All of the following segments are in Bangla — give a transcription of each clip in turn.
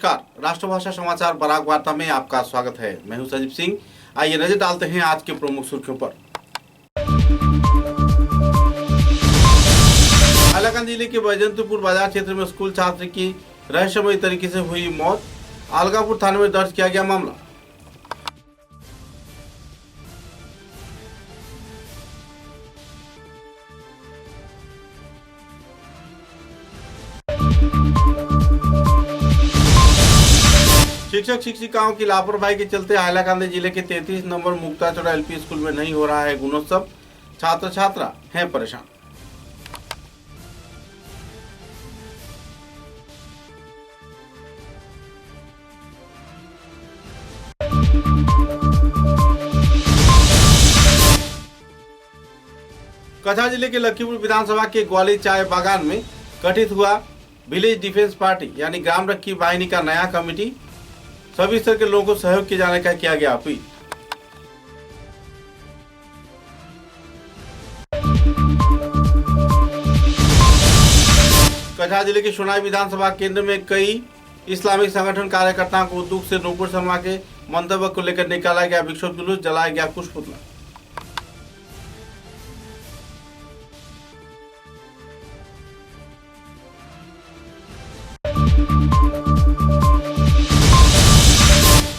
नमस्कार, राष्ट्रभाषा समाचार बराक वार्ता में आपका स्वागत है। मैं हूं सजीव सिंह। आइए नजर डालते हैं आज के प्रमुख सुर्खियों पर। हालाकान जिले के बैजंतपुर बाजार क्षेत्र में स्कूल छात्र की रहस्यमयी तरीके से हुई मौत। अलगापुर थाने में दर्ज किया गया मामला। शिक्षक शिक्षिकाओं की लापरवाही के चलते हाइलाकांदी जिले के 33 नंबर मुक्ताचौड़ा एलपी स्कूल में नहीं हो रहा है गुणोत्सव। छात्र छात्रा हैं परेशान। कछा जिले के लखीपुर विधानसभा के ग्वाली चाय बागान में गठित हुआ विलेज डिफेंस पार्टी यानी ग्राम रक्षी वाहिनी का नया कमेटी। सभी स्तर के लोगों को सहयोग किए जाने का किया गया अपील। कछा जिले के सोनाई विधानसभा केंद्र में कई इस्लामिक संगठन कार्यकर्ताओं को दुख से नूपुर शर्मा के मंतव्य को लेकर निकाला गया विक्षोभ जुलूस, जलाया गया कुछ पुतला।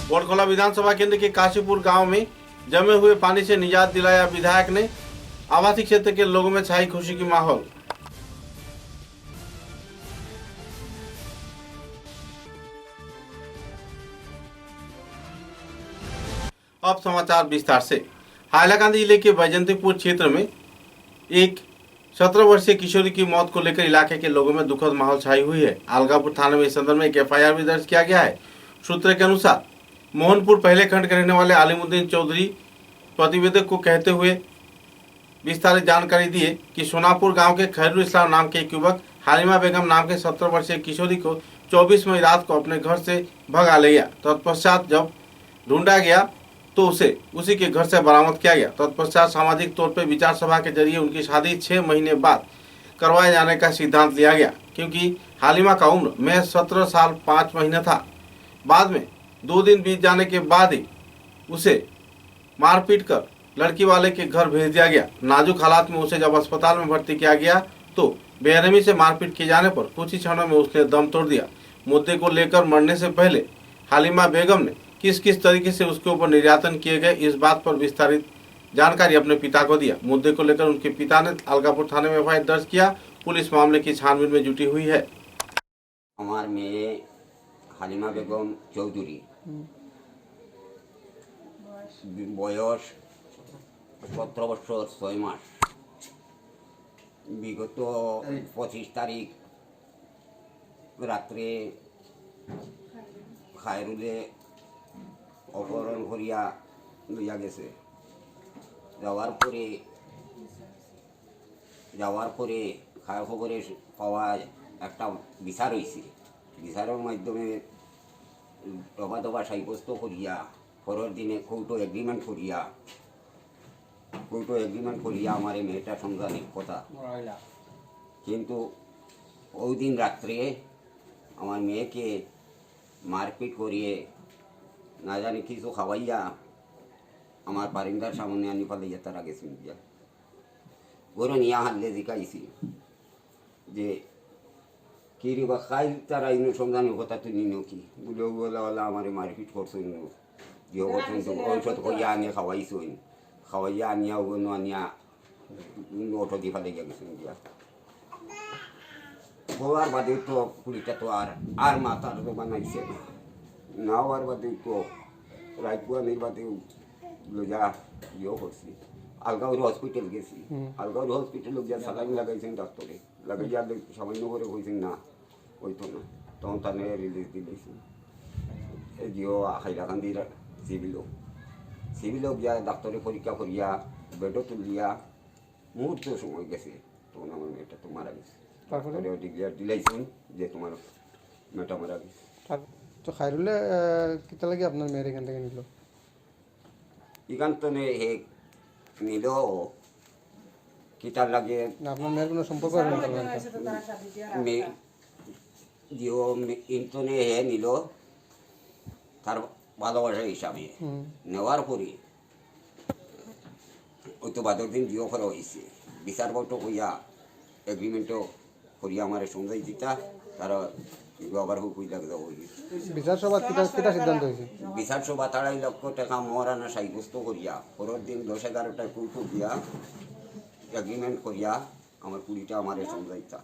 गोड़खोला विधानसभा केंद्र के काशीपुर गांव में जमे हुए पानी से निजात दिलाया विधायक ने। आवासीय क्षेत्र के लोगों में छाई खुशी की माहौल। अब समाचार विस्तार से। हाइलाकांदी जिले के बैजंतपुर क्षेत्र में एक 17 वर्षीय किशोरी की मौत को लेकर इलाके के लोगों में दुखद माहौल छाई हुई है। अलगापुर थाने में इस संदर्भ में एक एफआईआर भी दर्ज किया गया है। सूत्रों के अनुसार मोहनपुर पहले खंड के रहने वाले आलिमुद्दीन चौधरी प्रतिवेदक को कहते हुए विस्तारित जानकारी दिए कि सोनापुर गांव के खैरुल इस्लाम नाम के एक युवक हालिमा बेगम नाम के 17 वर्षीय किशोरी को 24 मई रात को अपने घर से भगा ले गया। तत्पश्चात जब ढूंढा गया तो उसे उसी के घर से बरामद किया गया। तत्पश्चात सामाजिक तौर पर विचार सभा के जरिए उनकी शादी 6 महीने बाद करवाए जाने का सिद्धांत लिया गया, क्योंकि हालिमा का उम्र में 17 साल 5 महीने था। बाद में 2 दिन बीत जाने के बाद ही उसे मारपीट कर लड़की वाले के घर भेज दिया गया। नाजुक हालात में उसे जब अस्पताल में भर्ती किया गया तो बेरहमी से मारपीट किए जाने पर कुछ ही क्षणों में उसने दम तोड़ दिया। मुद्दे को लेकर मरने से पहले हालिमा बेगम ने किस किस तरीके से उसके ऊपर निर्यातन किए गए इस बात पर विस्तारित जानकारी अपने पिता को दिया। मुद्दे को लेकर उनके पिता ने अलगापुर थाने में एफआईआर दर्ज किया। पुलिस मामले की छानबीन में जुटी हुई है। हमारे में हालिमा बेगम चौधरी বয়স 17 বছর 6 মাস। বিগত 25 তারিখ রাত্রে খায়রুলে অপহরণ করিয়া লইয়া গেছে। যাওয়ার পরে খায় খবরে পাওয়া একটা বিচার হয়েছে। বিচারের মাধ্যমে দফা দফা সাব্যস্ত করিয়া পরের দিনে কৌটো এগ্রিমেন্ট করিয়া আমার মেয়েটা সন্ধানের কথা, কিন্তু ওই দিন রাত্রে আমার মেয়েকে মারপিট করিয়ে না জানি কিছু খাওয়াইয়া আমার বারিন্দার সামনে আনি পালিয়ে তারা গেছেন। গরু নিয়ে হারলে জিকাইছি যে কি রে বা খাই তারা ইনো সন্ধানের কথা তুই নিও কি বলে বলে আমার মারপিট করছো দিও করছেন তো ঔষধ করিয়া আনিয়ে খাওয়াইয়া আনিয়া ওগুলো আনিয়া অটো দিয়ে ফেলে গেছেন দিয়া। হওয়ার বাদে তো পুলিশটা তো আর মাথার তো বানাইছে না হওয়ার বাদে তো রাজপুয়ানির বাদেও লোজা ইয়েও করছি। আলগাঁওর হসপিটাল গেছি। আলগাঁওর হসপিটালে গিয়া সালাইন লাগাইছেন ডাক্তারে, লাগাইয়া সামান্য করে কইছেন না ওইতো না, তখন তাহলে রিলিজ দিলেছি। এই জিও হাইলাকান্দির সিভিলও গিয়া ডাক্তারে পরীক্ষা করিয়া বেডও তুলিয়া মুহূর্ত সময় গেছে, তখন আমার মেয়েটা তো মারা গেছে। তারপরে ডিক্লেয়ার দিলাইছেন যে তোমার মেয়েটা মারা গেছে। তো খাইরুলে কিতা লাগে আপনার মেয়ের এখান থেকে নিল? এখান তো হে নিল কিতার লাগে আপনার মেয়ের কোনো সম্পর্ক জিও ইন্টনে হে নিল তার ভালোবাসা হিসাবে নেওয়ার পরে ওই তো বাদর দিন জিও করা হয়েছে বিচার বোর্ডও হইয়া এগ্রিমেন্টও করিয়া আমার সমঝাই দিতা তারা আবার হুকুই লাগতে হইছে বিচার সভা কিটা সিদ্ধান্ত হয়েছে? বিচার সভা 2.5 লক্ষ টাকা মহারানা সাব্যস্ত করিয়া পরের দিন 10-11টায় কুলটু দিয়া এগ্রিমেন্ট করিয়া আমার কুড়িটা আমার সমঝাইতা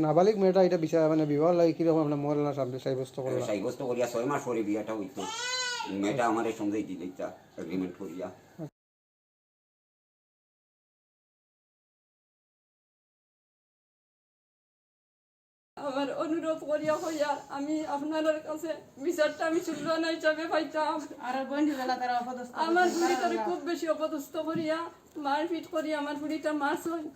নাবালিক মেয়েটা এটা বিচার মানে বিবাহ লাগে কিরকম আপনার মহল্লা সাব্যস্ত করলাম সাব্যস্ত করিয়া 6 মাস পরে বিয়াটা হইতো মেয়েটা আমার সমঝাই দিলেইতা এগ্রিমেন্ট করিয়া আমার অনুরোধ করিয়া হইয়া আমি আপনাদের কাছে বিচারটা আমি সুলবানা হিসাবে পাইতাম। আর বন্ধু বেলা তারা অপদস্থ আমার বুড়িটারে খুব বেশি অপদস্থ করিয়া মারপিট করিয়া আমার বুড়িটা মারছই।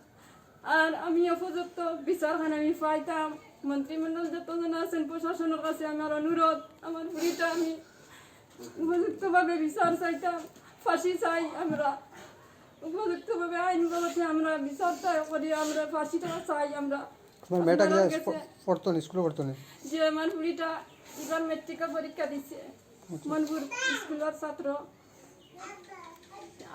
আর আমি উপযুক্ত বিচারখান আমি পাইতাম। মন্ত্রিমণ্ডল যতজন আছেন প্রশাসনের কাছে আমার অনুরোধ আমার বুড়িটা আমি উপযুক্তভাবে বিচার চাইতাম। ফাঁসি চাই আমরা উপযুক্তভাবে আইনগতভাবে আমরা বিচারটা করি আমরা ফাঁসিটা চাই আমরা। তোমার মেয়েটা পড়তো না স্কুলে পড়তো না যে আমার বুড়িটা এবার মেট্রিকা পরীক্ষা দিচ্ছে মনপুর স্কুলের ছাত্র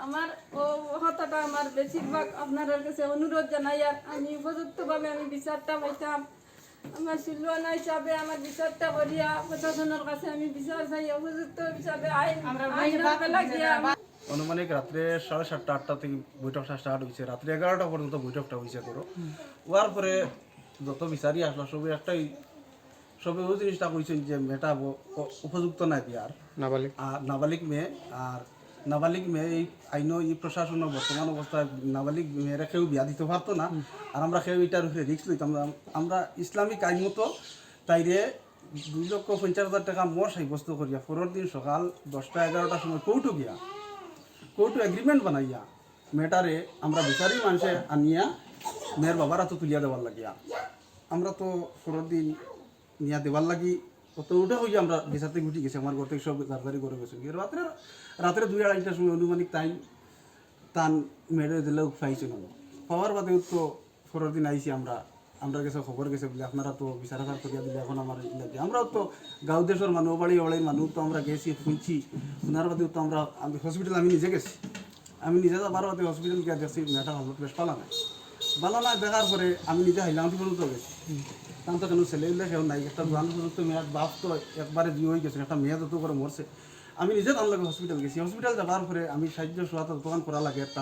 আমার ও কথাটা আমার বেশিরভাগ আপনাদের কাছে অনুরোধ জানাই আর আমি উপযুক্তভাবে আমি বিচারটা পাইতাম আমার সুলবানা হিসাবে আমার বিচারটা করিয়া প্রশাসনের কাছে আমি বিচার চাই উপযুক্ত হিসাবে অনুমানিক রাত্রে 7:30-8টা থেকে বৈঠকটা স্টার্ট হয়েছে রাত্রে 11টা পর্যন্ত বৈঠকটা হয়েছে করো হওয়ার পরে যত বিচারি আসলো সবে ওই জিনিসটা কইছেন যে মেয়েটা উপযুক্ত নাই বিয়ার নাবালিক মেয়ে আর নাবালিক মেয়ে এই আইন এই প্রশাসনের বর্তমান অবস্থায় নাবালিক মেয়েরা কেউ বিয়া দিতে পারতো না আর আমরা কেউ এটার উপরে রিস্ক লইতাম আমরা ইসলামিক আইন মতো তাইরে 2,50,000 টাকা মোর সাব্যস্ত করিয়া পরের দিন সকাল 10টা-11টার সময় কোর্টু এগ্রিমেন্ট বানাইয়া মেয়েটারে আমরা বিচারি মানুষে আনিয়া মেয়ের বাবারা তো তুলিয়া দেওয়ার লাগিয়া আমরা তো পরের দিন নিয়া দেওয়ার লাগি কত উঠে হইয়া আমরা বিচার থেকে উঠে গেছি আমার ঘর থেকে সব গাড়ি করে গেছি রাত্রে 2-2:30টার সময় অনুমানিক টান মেয়েরে দিলেও পাইছিল পাওয়ার বাদেও তো পরের দিন আইসি আমরা কাছে খবর গেছে বলে আপনারা তো বিচার করিয়া দিলে এখন আমার লাগে আমরাও তো গাঁও দেশের মানুষ বাড়ির মানুষ তো আমরা গেছি শুনছি শোনার বাদেও তো আমরা হসপিটাল আমি নিজে গেছি আমি নিজে যাবার বাদে হসপিটাল গিয়ে দেখছি মেয়েটা হল বেশ পালা নাই দেখার পরে আমি নিজে হাইলামতি পর্যন্ত গেছি তার তো কেন ছেলেগুলো কেউ নাই একটা দোকান পর্যন্ত মেয়ের বাপ তো একবারে দিয়ে হয়ে গেছে একটা মেয়ে যত করে মরছে আমি নিজে তার লাগে হসপিটাল গেছি হসপিটাল যাবার পরে আমি সাহায্য সহায়তা দোকান করা লাগে একটা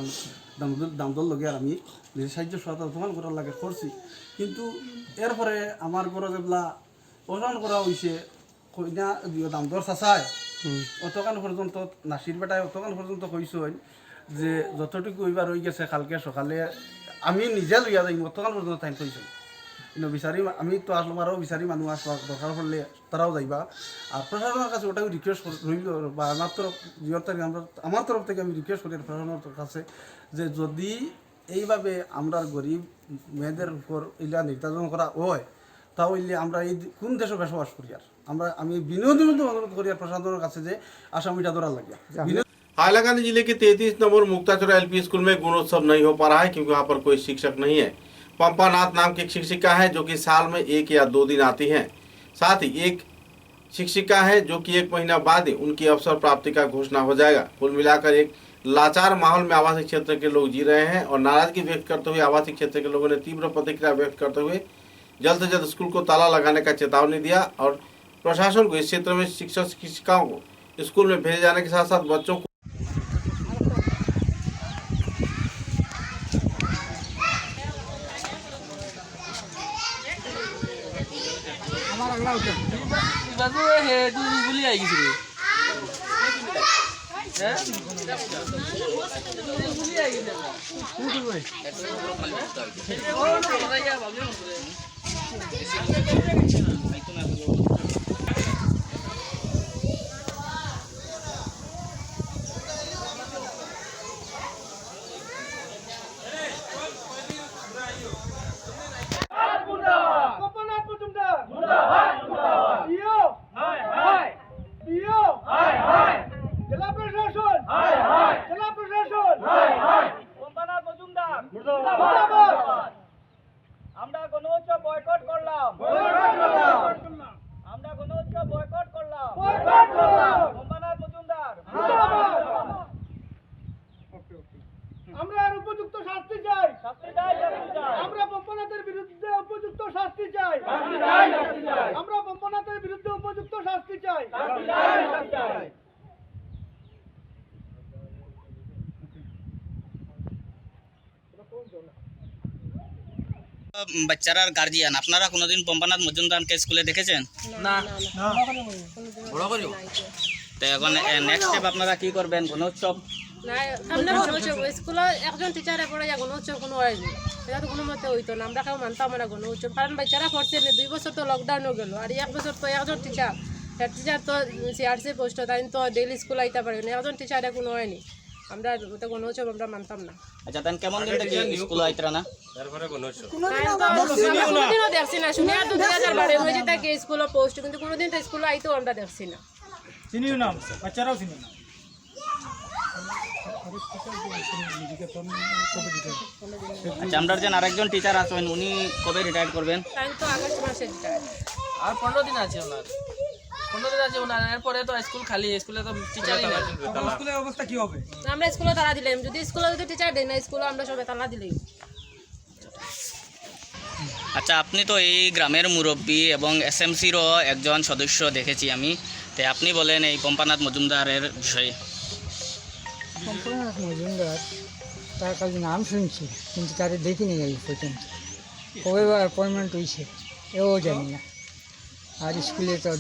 দামদল লগে আর আমি নিজে সাহায্য সহায়তা দোকান করার লাগে করছি কিন্তু এরপরে আমার ঘরে যেগুলা প্রদান করা হয়েছে কইনা দামদর চাচায় অতখান পর্যন্ত নাসির বেটায় অতখান পর্যন্ত কইস যে যতটুকু ওইবার হয়ে গেছে কালকে সকালে আমি নিজে লইয়া যাই অতখান পর্যন্ত টাইম কইছো কিন্তু বিচারি আমি তো আসলাম আরও বিচারি মানুষ আসবা দরকার পড়লে তারাও যাইবা আর প্রশাসনের কাছে ওটাও রিকোয়েস্ট রইল বা আমার তরফ থেকে আমি রিকোয়েস্ট করি প্রশাসনের কাছে যে যদি এইভাবে আমরা গরিব মেয়েদের উপর এগুলা নির্যাতন করা হয় তাহলে আমরা এই কোন দেশে বসবাস করি আর আমি বিনোদন অনুরোধ করি আর প্রশাসনের কাছে যে আসামিটা ধরার লাগে। हाइलाकांदी जिले के 33 नंबर मुक्ताचोरा एलपी स्कूल में गुणोत्सव नहीं हो पा रहा है क्योंकि वहाँ पर कोई शिक्षक नहीं है। पंपानाथ नाम की एक शिक्षिका है जो कि साल में 1 या 2 दिन आती हैं। साथ ही एक शिक्षिका है जो कि 1 महीना बाद ही उनकी अवसर प्राप्ति का घोषणा हो जाएगा। कुल मिलाकर एक लाचार माहौल में आवासीय क्षेत्र के लोग जी रहे हैं और नाराजगी व्यक्त करते हुए आवासीय क्षेत्र के लोगों ने तीव्र प्रतिक्रिया व्यक्त करते हुए जल्द से जल्द स्कूल को ताला लगाने का चेतावनी दिया और प्रशासन को इस क्षेत्र में शिक्षक शिक्षिकाओं को स्कूल में भेजे जाने के साथ साथ बच्चों को আমরা গণউৎসব বয়কট করলাম বাচ্চারার গার্জিয়ান আপনারা কোনোদিন পম্পানাথ মজুমদারকে স্কুলে দেখেছেন? তো এখন নেক্সট স্টেপ আপনারা কি করবেন? গণোৎসব আমরা গণোৎসব স্কুলে একজন টিচারে পড়ে গণোৎসব কোনো হয়নি, এটা তো কোনো মতে হইতো না, আমরা কেউ মানতাম না গণোৎসব, কারণ বাচ্চারা পড়ছে না, 2 বছর তো লকডাউনও গেল, আর 1 বছর তো একজন টিচার হেড টিচার তো সিআরসি পোস্ট, তাই তো ডেইলি স্কুল আইতে পারে না, একজন টিচারে কোনো হয়নি, আমরা ওটা গণোৎসব আমরা মানতাম না। আচ্ছা তান কেমন দিন থেকে স্কুল আইতরা না? কোনোদিনও দেখছি না, শুনে তো 2012 হয়েছে তাকে স্কুলে পোস্ট, কিন্তু কোনোদিন তো স্কুলে আইতেও আমরা দেখছি না। চিনিও না, বাচ্চারাও চিনি না। আচ্ছা আমরা যে আরেকজন টিচার আছেন উনি কবে রিটায়ার করবেন? তাই তো আগস্ট মাসে রিটায়ার। আর 15 দিন আছে ওনার, 15 দিন আছে ওনার, এরপরে তো স্কুল খালি, স্কুলে তো টিচারই নেই। স্কুলের অবস্থা কি হবে? আমরা স্কুলে তালা দিলাম, যদি স্কুলে যদি টিচার দেয় না, স্কুলে আমরা সবাই তালা দিলেই। আচ্ছা আপনি তো এই গ্রামের মুরব্বী এবং এসএমসিরও একজন সদস্য দেখেছি আমি, তাই আপনি বলেন এই পম্পানাথ মজুমদারের বিষয়ে। পম্পানাথ মজুমদার তার কাছে নাম শুনছি, কিন্তু তারে দেখিনি এই পর্যন্ত, কবে বা অ্যাপয়েন্টমেন্ট হয়েছে এও জানি না, আর স্কুলে তো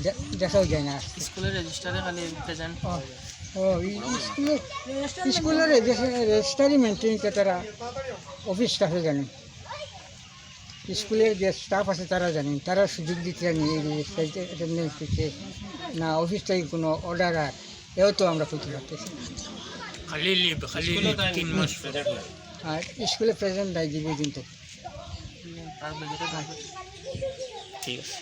দেখাও যায় না। স্কুলের রেজিস্টারে খালি প্রেজেন্ট। ও স্কুলের রেজিস্টারই মেনটেন করে তারা, অফিস স্টাফে জানেন, স্কুলের যে স্টাফ আছে তারা জানেন, তারা সুযোগ দিতে জানি এই রেজিস্টারিতে অ্যাটেন্ডেন্স দিচ্ছে না, অফিস থেকে কোনো অর্ডার আর এও তো আমরা করতে পারতেছি আর স্কুলে প্রেজেন্ট দেয় দিব দিন তো। ঠিক আছে।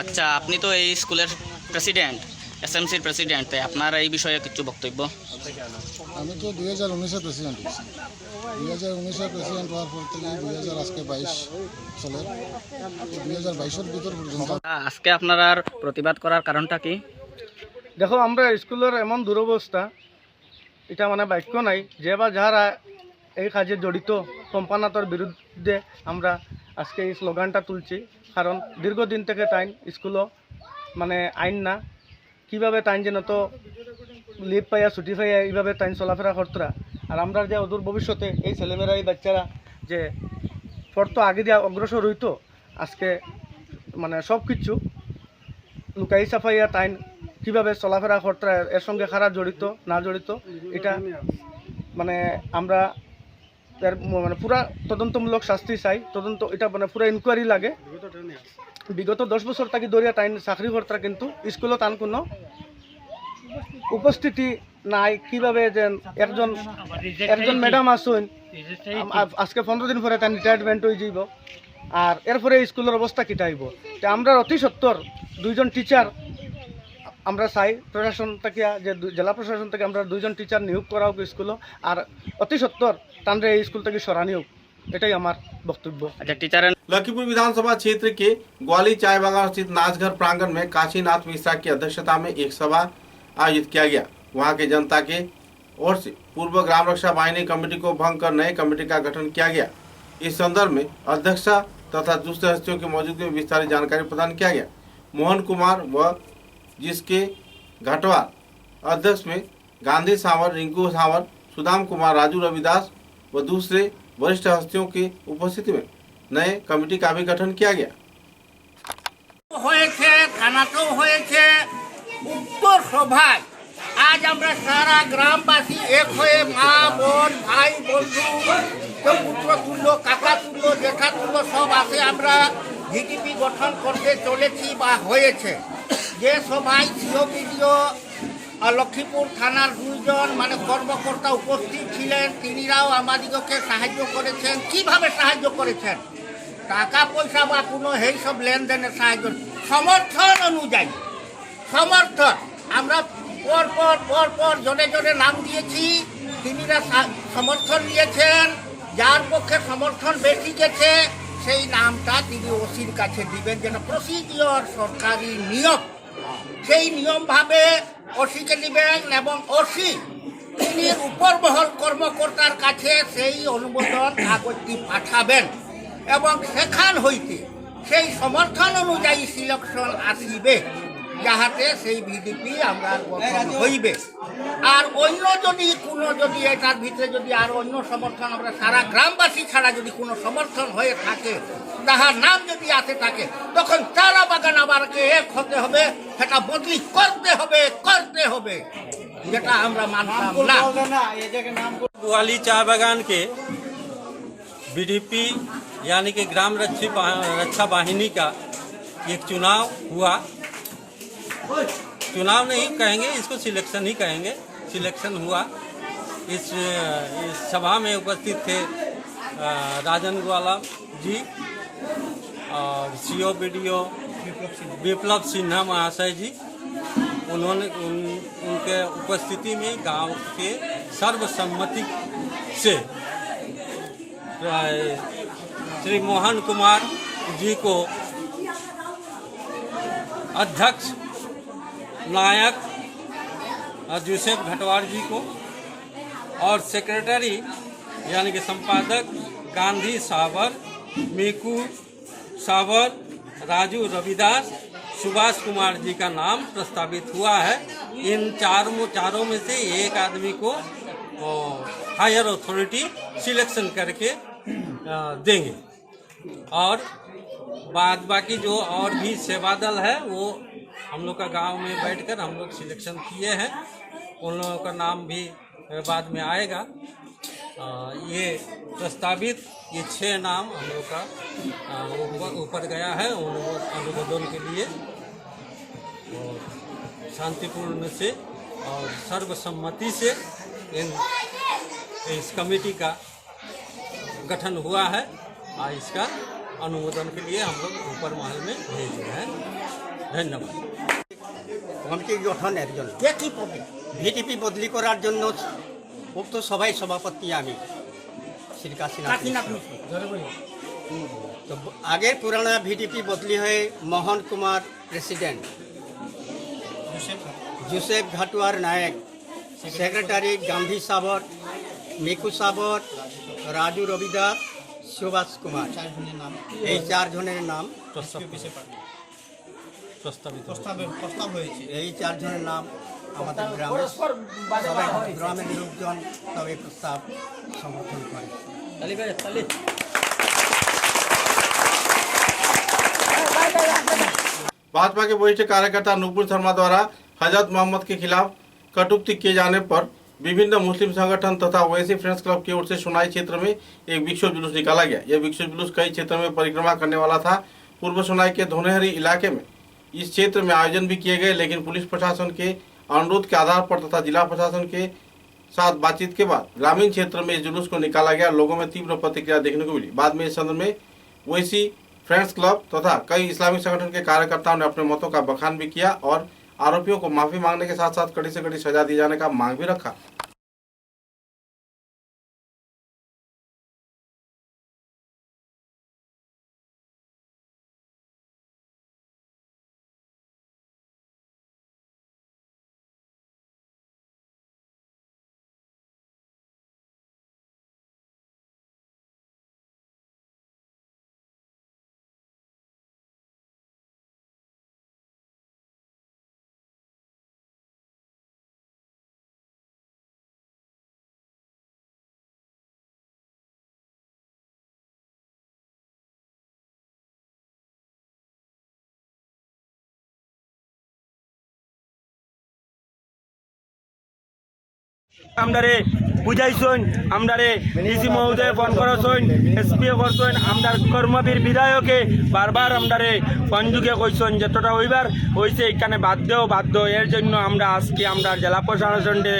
আচ্ছা আপনি তো এই স্কুলের প্রেসিডেন্ট, এসএমসির প্রেসিডেন্ট, তাই আপনার এই বিষয়ে কিছু বক্তব্য? আমি তো 2019-এর প্রেসিডেন্ট, 2019-এর প্রেসিডেন্ট হওয়ার পর থেকে 2000 আজকে 22 চলে, 2022-এর ভিতর পর্যন্ত। আজকে আপনারা প্রতিবাদ করার কারণটা কি? দেখো আমরা স্কুলের এমন দুরবস্থা, এটা মানে বাক্য নাই, যে বা যারা এই কাজে জড়িত পম্পানাথের বিরুদ্ধে আমরা আজকে এই স্লোগানটা তুলছি, কারণ দীর্ঘদিন থেকে তাই স্কুলও মানে আইন না, কীভাবে তাই যেন তো লিভ পাইয়া ছুটি পাইয়া এইভাবে তাই চলাফেরা করতরা, আর আমরা যে অদূর ভবিষ্যতে এই ছেলেমেয়েরা এই বাচ্চারা যে পড়তো আগে দিয়ে অগ্রসর হইতো, আজকে মানে সব কিছু লুকাই সাফাইয়া তাই কীভাবে চলাফেরা করতে এর সঙ্গে খারাপ জড়িত না জড়িত, এটা মানে আমরা এর মানে পুরা তদন্তমূলক শাস্তি চাই, তদন্ত এটা মানে পুরা ইনকোয়ারি লাগে। বিগত 10 বছর থাকি দরিয়া টাইম চাকরি কর্তা, কিন্তু স্কুলত আন কোনো উপস্থিতি নাই, কিভাবে যে একজন ম্যাডাম আসুন আজকে 15 দিন পরে তার রিটায়ারমেন্ট হয়ে যাইব, আর এরপরে স্কুলের অবস্থা কিটা হইব। আমরা অতি সত্তর 2জন টিচার আমরা চাই প্রশাসন থেকে, যে জেলা প্রশাসন থেকে আমরা 2জন টিচার নিয়োগ করা হোক স্কুলে, আর অতি সত্তর তানরে এই স্কুল থেকে সরানি হোক, এটাই আমার বক্তব্য। अच्छा टीचर लखीमपुर विधानसभा क्षेत्र के ग्वाली चाय बागान स्थित नाचघर प्रांगण में काशीनाथ मिश्रा की अध्यक्षता में एक सभा आयोजित किया गया। वहां के जनता के ओर से पूर्व ग्राम रक्षा वाहिनी कमेटी को भंग कर नए कमेटी का गठन किया गया। इस संदर्भ में अध्यक्षा तथा दूसरे हस्तियों की मौजूदगी में विस्तारित जानकारी प्रदान किया गया। मोहन कुमार व जिसके घटवाल अध्यक्ष में गांधी सावर, रिंकू सावर, सुदाम कुमार, राजू रविदास व दूसरे वरिष्ठ हस्तियों की उपस्थिति में नए कमेटी का भी गठन किया गया। থানাতেও হয়েছে উত্তর সভায় আজ আমরা সারা গ্রামবাসী এক হয়ে মা বোন ভাই বন্ধু কেউ পুত্র তুল্য কাকা তুল্য জেঠা তুল্য সব আছে আমরা ভিডিপি গঠন করতে চলেছি বা হয়েছে। যে সভায় সিও বিডিও লক্ষ্মীপুর থানার 2জন মানে কর্মকর্তা উপস্থিত ছিলেন, তিনিরাও আমাদিগকে সাহায্য করেছেন। কিভাবে সাহায্য করেছেন? টাকা পয়সা বা কোনো এই সব লেনদেনের সাহায্য, সমর্থন অনুযায়ী সমর্থন আমরা পর জনে জনে নাম দিয়েছি, তিনিরা সমর্থন নিয়েছেন। যার পক্ষে সমর্থন বেশি গেছে সেই নামটা তিনি ওসির কাছে দিবেন, যেন প্রসিডিওর সরকারি নিয়ম, সেই নিয়মভাবে ওসিকে দিবেন এবং ওসি তিনি উপরমহল কর্মকর্তার কাছে সেই অনুমোদন কাগজটি পাঠাবেন এবং সেখান হইতে সেই সমর্থন অনুযায়ী সিলেকশন আসিবে। যাহাতে সেই ভিডিপি আমরা গঠন হইবে। আর অন্য যদি কোনো যদি এটার ভিতরে যদি আর অন্য সমর্থন আমরা সারা গ্রামবাসী ছাড়া যদি কোনো সমর্থন হয়ে থাকে, তাহার নাম যদি আসে থাকে, তখন চারা বাগান আবারকে এক হতে হবে, সেটা বদলি করতে হবে, যেটা আমরা মানতাম না। बुआली चाय बागान के बीडीपी यानी कि ग्राम रक्षा वाहिनी का एक चुनाव हुआ। चुनाव नहीं कहेंगे इसको, सिलेक्शन ही कहेंगे। सिलेक्शन हुआ। इस सभा में उपस्थित थे राजन ग्वाला जी और सीओ बीडीओ विप्लव सिन्हा महाशय जी। उन्होंने उनके उपस्थिति में गांव के सर्वसम्मति से श्री मोहन कुमार जी को अध्यक्ष, नायक जोसेफ घटवार जी को और सेक्रेटरी यानी कि संपादक गांधी सावर, मीकू सावर, राजू रविदास, सुभाष कुमार जी का नाम प्रस्तावित हुआ है। इन चारों में से एक आदमी को हायर अथॉरिटी सिलेक्शन करके देंगे और बाद बाकी जो और भी सेवा दल है वो हम लोग का गांव में बैठकर हम लोग सिलेक्शन किए हैं। उन लोगों का नाम भी बाद में आएगा। ये प्रस्तावित ये 6 नाम हम लोग का ऊपर गया है अनुमोदन के लिए, और शांतिपूर्ण से और सर्वसम्मति से इस कमेटी का गठन हुआ है और इसका अनुमोदन के लिए हम लोग ऊपर महल में भेज रहे हैं। धन्यवाद। কমিটি গঠনের জন্য ভিডিপি বদলি করার জন্য উক্ত সভায় সভাপতি আমি শ্রী কাশীনাথ। তো আগের পুরানা ভিডিপি বদলি হয়ে মোহন কুমার প্রেসিডেন্ট, जोसेफ घाटुआर नायक, सेक्रेटरी गांधी सावर, मिकू सावर, राजू रविदास, सुभाष कुमार, এই 4 জনের নাম প্রস্তাব হয়েছে। এই 4 জনের নাম আমাদের গ্রামের গ্রামের লোকজন সব এই প্রস্তাব সমর্থন করে। भाजपा के वरिष्ठ कार्यकर्ता नुपुर शर्मा द्वारा हजरत मोहम्मद के खिलाफ कटुक्ति किए जाने पर विभिन्न मुस्लिम संगठन तथा ओवैसी फ्रेंड्स क्लब की ओर से सुनाई क्षेत्र में एक विक्षोभ जुलूस निकाला गया। यह विक्षोभ जुलूस कई क्षेत्रों में परिक्रमा करने वाला था। पूर्व सुनाई के धोनेहरी इलाके में इस क्षेत्र में आयोजन भी किए गए, लेकिन पुलिस प्रशासन के अनुरोध के आधार पर तथा जिला प्रशासन के साथ बातचीत के बाद ग्रामीण क्षेत्र में इस जुलूस को निकाला गया। लोगों में तीव्र प्रतिक्रिया देखने को मिली। बाद में इस संदर्भ में ओवैसी फ्रेंड्स क्लब तथा कई इस्लामिक संगठन के कार्यकर्ताओं ने अपने मतों का बखान भी किया और आरोपियों को माफी मांगने के साथ साथ कड़ी से कड़ी सजा दिए जाने का मांग भी रखा। আমদারে বুঝাইছেন, আমদারে ডিসি মহোদয় ফোন করছেন, এসপি করছেন, আমদার কর্মবীর বিধায়কে বারবার আমদারে ফোনযুগে কইছেন যতটা হইবার হয়েছে এখানে বাধ্য এর জন্য আমরা আজকে আমরা জেলা প্রশাসনকে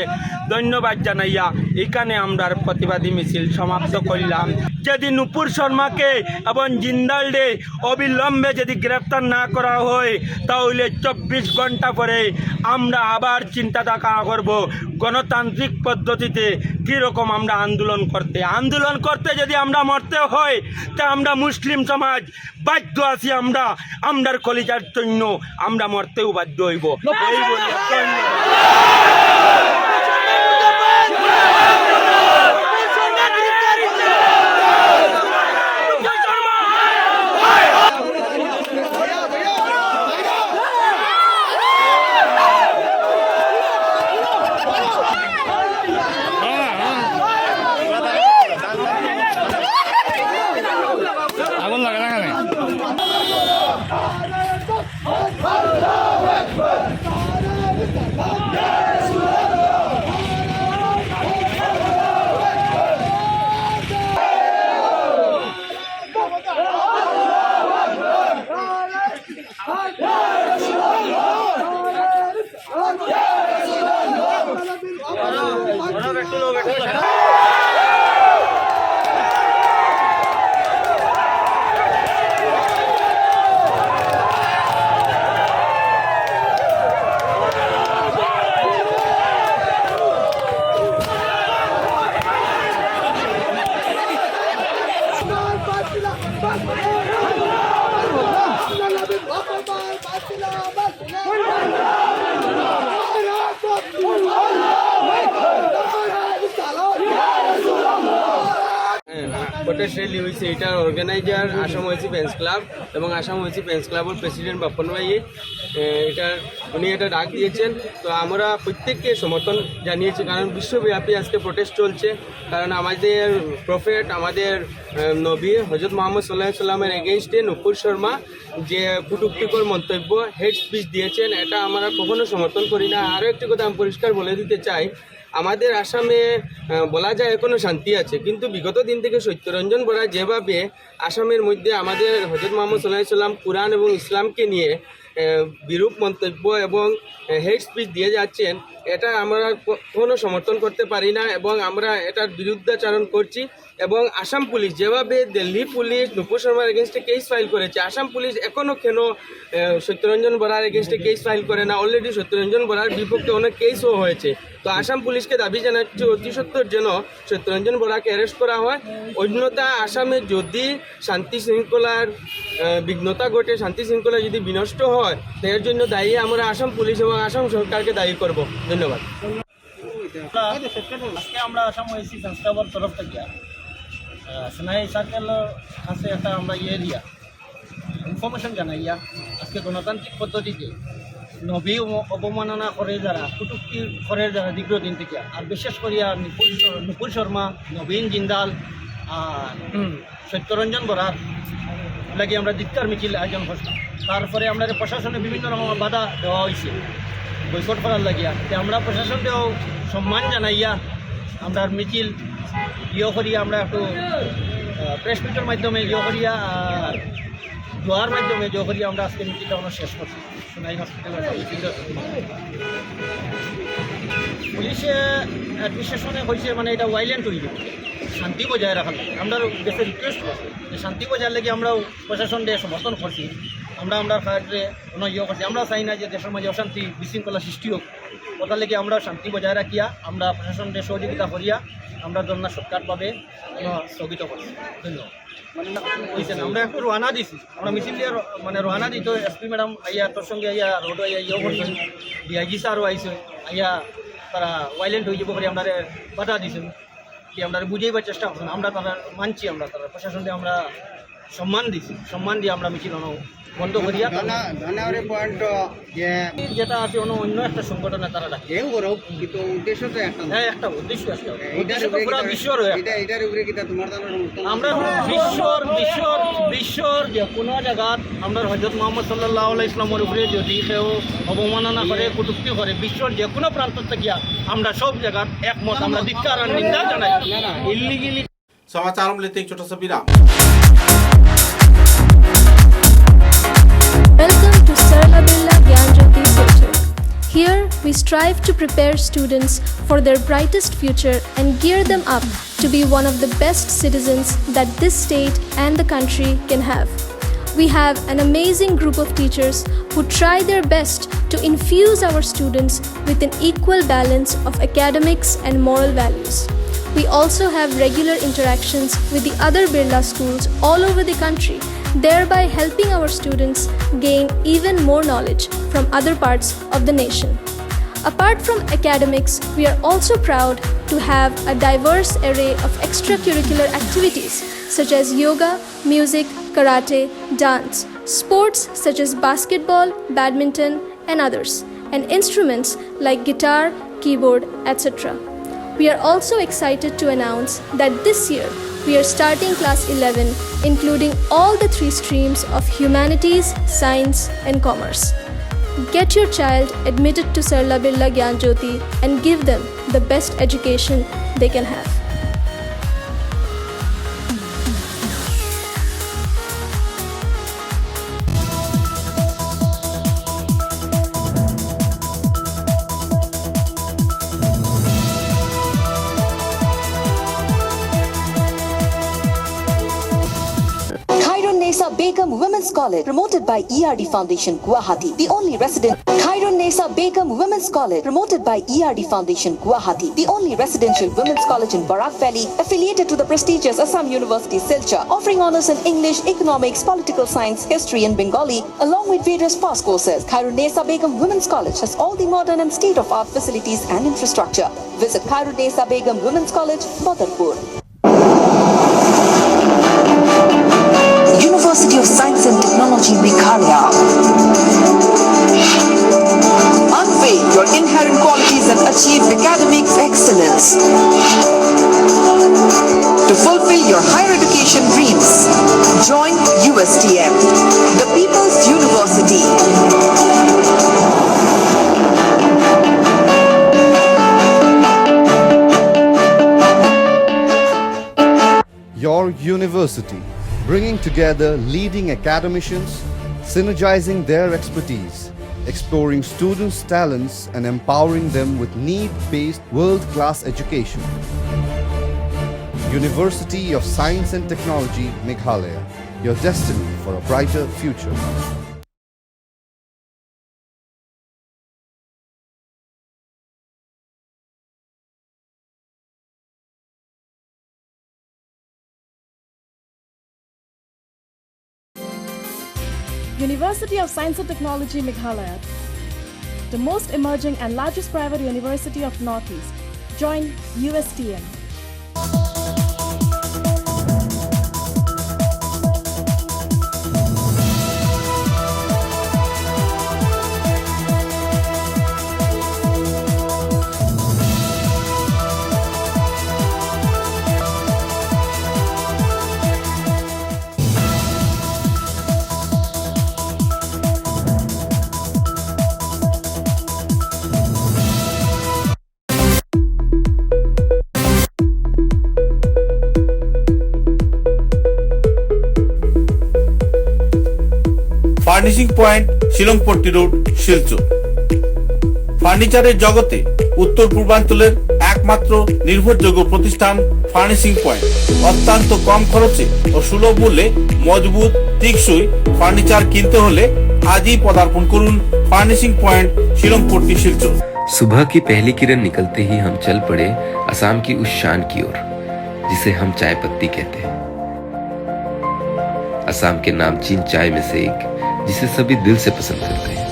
ধন্যবাদ জানাইয়া এখানে আমরার প্রতিবাদী মিছিল সমাপ্ত করলাম। যদি নুপুর শর্মাকে এবং জিন্দালকে অবিলম্বে যদি গ্রেফতার না করা হয় তাহলে 24 ঘন্টা পরে আমরা আবার চিন্তা করব গণতান্ত্রিক পদ্ধতিতে কীরকম আমরা আন্দোলন করতে যদি আমরা মরতে হয় তা আমরা মুসলিম সমাজ বাধ্য আছি, আমরার কলিজার জন্য আমরা মরতেও বাধ্য হইব। এই বলে প্রোটেস্ট র্যালি হয়েছে, এটার অর্গানাইজার আসাম ওয়েসি ফ্যান্স ক্লাব এবং আসাম ওয়েসি ফ্যান্স ক্লাবের প্রেসিডেন্ট বাপ্পন ভাই উনি এটা ডাক দিয়েছেন। তো আমরা প্রত্যেককে সমর্থন জানিয়েছি, কারণ বিশ্বব্যাপী আজকে প্রোটেস্ট চলছে। কারণ আমাদের প্রফেট, আমাদের নবী হজরত মোহাম্মদ সাল্লাল্লাহু আলাইহি সাল্লামের এগেইনস্টে নুপুর শর্মা যে কটূক্তিকর মন্তব্য, হেড স্পিচ দিয়েছেন, এটা আমরা কখনো সমর্থন করি না। আরও একটি কথা আমি পরিষ্কার বলে দিতে চাই, আমাদের আসামে বলা যায় এখনও শান্তি আছে, কিন্তু বিগত দিন থেকে সত্যরঞ্জন বরা যেভাবে আসামের মধ্যে আমাদের হজরত মোহাম্মদ সাল্লাল্লাহু আলাইহি সাল্লাম, কুরআন এবং ইসলামকে নিয়ে বিরূপ মন্তব্য এবং হেড স্পিচ দিয়ে যাচ্ছেন, এটা আমরা কোনো সমর্থন করতে পারি না এবং আমরা এটার বিরুদ্ধাচরণ করছি। এবং আসাম পুলিশ যেভাবে দিল্লি পুলিশ নুপুর শর্মার এগেনস্টে কেস ফাইল করেছে, আসাম পুলিশ এখনও কেন সত্যরঞ্জন বরার এগেনস্টে কেস ফাইল করে না? অলরেডি সত্যরঞ্জন বরার বিপক্ষে অনেক কেসও হয়েছে। তো আসাম পুলিশকে দাবি জানাচ্ছে অতি সত্বর যেন সত্যরঞ্জন বরাকে অ্যারেস্ট করা হয়। অন্যথা আসামে যদি শান্তি শৃঙ্খলার বিঘ্নতা ঘটে, শান্তি শৃঙ্খলা যদি বিনষ্ট হয়, এর জন্য দায়ী আমরা আসাম পুলিশ এবং আসাম সরকারকে দায়ী করব। ধন্যবাদ। আজকে আমরা আসাম ওয়েসি ফ্যান্স ক্লাবের তরফ থেকে সেনাই সার্কেলের কাছে একটা আমরা ইনফরমেশন জানাইয়া আজকে গণতান্ত্রিক পদ্ধতিতে নবী অবমাননা করে যারা, কটূক্তি করে যারা দীর্ঘদিন থেকে, আর বিশেষ করিয়া নুপুর শর্মা, নবীন জিন্দাল আর সত্যরঞ্জন বরার লাগে আমরা ধিক্কার মিছিল আয়োজন করছি। তারপরে আমরা প্রশাসনে বিভিন্ন রকমের বাধা দেওয়া হয়েছে বৈকট করার লাগিয়া, আমরা প্রশাসনকেও সম্মান জানাইয়া আমরা মিছিল করিয়া, আমরা একটু প্রেস মিটের মাধ্যমে করিয়া, আর দোয়ার মাধ্যমে করিয়া আমরা আজকে মিছিলটা আমরা শেষ করছি সোনাই হসপিটালের। পুলিশে অ্যাডমিনিস্ট্রেশনে হয়েছে মানে এটা ওয়াইলেন্ট হয়ে যাবে, শান্তি বজায় রাখার লাগে আমরা দেশে রিকোয়েস্ট করছি যে শান্তি বজায় লেগে আমরাও প্রশাসন দিয়ে সমর্থন করছি। আমরা ক্ষেত্রে কোনো করছি, আমরা চাই না যে দেশের মাঝে অশান্তি বিশৃঙ্খলা সৃষ্টি হোক। ওটার লেগে আমরা শান্তি বজায় রাখিয়া আমরা প্রশাসনকে সহযোগিতা করিয়া আমরা ধর্ণা সরকারভাবে স্থগিত করছি। ধন্যবাদ। আমরা একটু রোয়ানা দিছি, আমরা মিছিল দিয়ে মানে রোয়ানা দিত। এসপি ম্যাডাম আইয়া তোর সঙ্গে আইয়া রোড আইয়া করছেন, ডিআইজি স্যারও আইসে আইয়া, তারা ওয়াইলেন্ট হয়ে যাব করে আমরা বাধা দিয়েছেন, কি আমরা বুঝাইবার চেষ্টা করছেন। আমরা তারা মানছি, আমরা তারা প্রশাসনকে আমরা সম্মান দিছি, সম্মান দিয়ে আমরা মিছিল বন্ধ করিয়া যেটা আছে অন্য একটা সংগঠনে তারা ডাকে। একটা উদ্দেশ্য আছে, পুরো বিশ্বর আমরা বিশ্বর যে কোনো জায়গাত আমরা হজরত মোহাম্মদ সাল্লাল্লাহু আলাইহি ইসলামের উপরে যদি কেউ অবমাননা করে, কটূক্তি করে, বিশ্বর যে কোনো প্রান্ত থেকে আমরা সব জায়গাত একমত, আমরা ধিক্কার আর নিন্দা জানাই। ইল্লিগেলি समाचारों में लेते एक छोटा सा विराम। Welcome to Sarla Birla Gyanjyoti Theatre. Here we strive to prepare students for their brightest future and gear them up to be one of the best citizens that this state and the country can have. We have an amazing group of teachers who try their best to infuse our students with an equal balance of academics and moral values. We also have regular interactions with the other Birla schools all over the country, thereby helping our students gain even more knowledge from other parts of the nation. Apart from academics, we are also proud to have a diverse array of extracurricular activities such as yoga, music, karate, dance, sports such as basketball, badminton, and others, and instruments like guitar, keyboard, etc. We are also excited to announce that this year we are starting class 11, including all the 3 streams of humanities, science, and commerce. Get your child admitted to Sarla Birla Gyanjyoti and give them the best education they can have. Nesa Begum Women's College, promoted by ERD Foundation, Guwahati. The only Khairun Nesa Begum Women's College, promoted by ERD Foundation, Guwahati. The only residential women's college in Barak Valley, affiliated to the prestigious Assam University, Silchar, offering honors in English, economics, political science, history and Bengali, along with various past courses. Khairun Nesa Begum Women's College has all the modern and state-of-art facilities and infrastructure. Visit Khairun Nesa Begum Women's College, Badarpur. University of Science and Technology, Meghalaya. Unveil your inherent qualities and achieve academic excellence. To fulfill your higher education dreams, join USTM, the People's University. Your university, bringing together leading academicians, synergizing their expertise, exploring students' talents and empowering them with need-based world-class education. University of Science and Technology, Meghalaya, your destiny for a brighter future. University of Science and Technology, Meghalaya, the most emerging and largest private university of Northeast. Join USTM. Furnishing point Shillongpatti road, Silchar. ফার্নিচারের জগতে উত্তর পূর্বাঞ্চলের একমাত্র নির্ভরযোগ্য প্রতিষ্ঠান ফার্নিশিং পয়েন্ট। অত্যন্ত কম খরচে ও সুলভ মূল্যে মজবুত টেকসই ফার্নিচার কিনতে হলে আজই পদার্পণ করুন ফার্নিশিং पॉइंट शिलंगपट्टी, शिलचर। सुबह की पहली किरण निकलते ही हम चल पड़े असम की उस शान की ओर जिसे हम चाय पत्ती कहते हैं। असम के नामचीन चाय में से एक जिसे सभी दिल से पसंद करते हैं।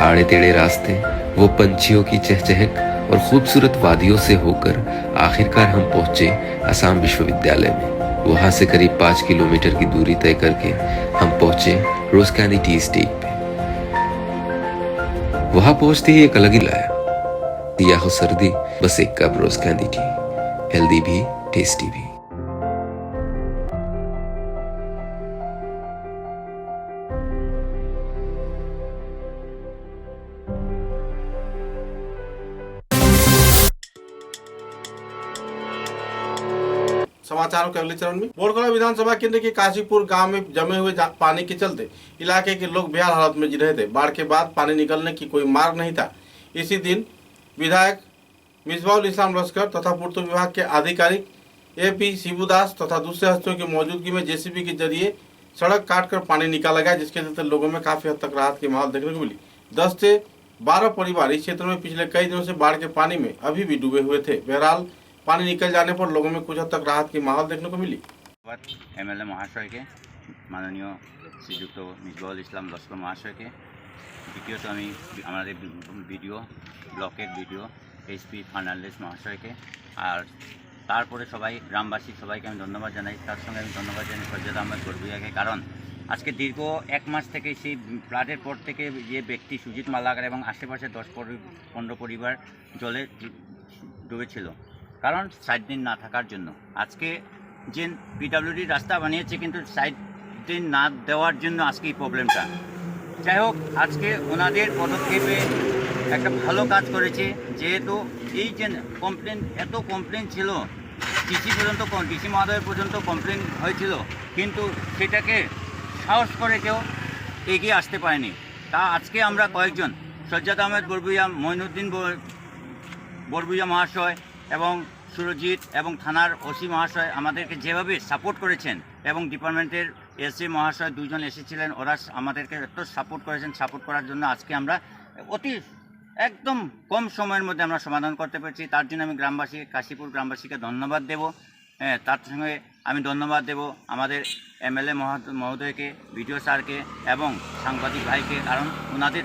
आड़े टेढ़े रास्ते, वो पंछियों की चहचहक और खूबसूरत वादियों से होकर आखिरकार हम पहुंचे असम विश्वविद्यालय में। वहां से करीब 5 किलोमीटर की दूरी तय करके हम पहुंचे रोज कैंडी टी स्टेट पे। वहां पहुंचते ही एक अलग ही लाया, या हो सर्दी बस एक कप रोज कैंडी टी, हेल्दी भी टेस्टी भी। समाचारों के अगले चरण में बोरगोला विधानसभा केंद्र के काशीपुर गांव में जमे हुए पानी के चलते इलाके के लोग बेहाल हालत में जी रहे थे। बाढ़ के बाद पानी निकलने की कोई मार्ग नहीं था। इसी दिन विधायक मिसबाउल इस्लाम लश्कर तथा पूर्त विभाग के आधिकारिक AP शिबुदास तथा दूसरे हस्तियों की मौजूदगी में JCB के जरिए सड़क काटकर पानी निकाला गया, जिसके चलते लोगों में काफी हद तक राहत की माहौल देखने को मिली। 10 से 12 परिवार इस क्षेत्र में पिछले कई दिनों से बाढ़ के पानी में अभी भी डूबे हुए थे। बहरहाल पानी निकल जाने पर लोगों में कुछ हद तक राहत की माहौल देखने को मिली। MLA মহাশয় কে মাননীয় শ্রীযুক্ত মিসবাউল ইসলাম লস্কর মহাশয় কে দ্বিতীয়ত আমি আমাদের ভিডিও ব্লকের ভিডিও SP ফার্নান্ডেজ মহাশয় কে আর তারপরে সবাই গ্রামবাসী সবাইকে আমি ধন্যবাদ জানাই। তার সঙ্গে আমি ধন্যবাদ জানাই সজ্জাদ আহমেদ বরবুইয়াকে, কারণ আজকে দীর্ঘ 1 মাস থেকে সেই ফ্লাডের পর থেকে যে ব্যক্তি সুজিত মালাকার এবং আশেপাশে 10-15 পরিবার জলে ডুবেছিল, কারণ সাইড দিন না থাকার জন্য। আজকে যে PWD রাস্তা বানিয়েছে কিন্তু সাইড দিন না দেওয়ার জন্য আজকে এই প্রবলেমটা। যাই হোক, আজকে ওনাদের পদক্ষেপে একটা ভালো কাজ করেছে, যেহেতু এই যে এত কমপ্লেন ছিল, DC মহোদয় পর্যন্ত কমপ্লেন হয়েছিল, কিন্তু সেটাকে সাহস করে কেউ এগিয়ে আসতে পারেনি। তা আজকে আমরা কয়েকজন সজ্জাদ আহমেদ বরবুইয়া, মঈনুদ্দিন বরবুইয়া মহাশয় এবং সুরজিৎ এবং থানার ওসি মহাশয় আমাদেরকে যেভাবে সাপোর্ট করেছেন এবং ডিপার্টমেন্টের এসএ মহাশয় দুজন এসেছিলেন, ওরা আমাদেরকে এত সাপোর্ট করেছেন। সাপোর্ট করার জন্য আজকে আমরা অতি একদম কম সময়ের মধ্যে আমরা সমাধান করতে পেরেছি। তার জন্য আমি গ্রামবাসী, কাশীপুর গ্রামবাসীকে ধন্যবাদ দেব। হ্যাঁ, তার সঙ্গে আমি ধন্যবাদ দেব আমাদের এমএলএ মহোদয়কে, বিডিও স্যারকে এবং সাংবাদিক ভাইকে, কারণ ওনাদের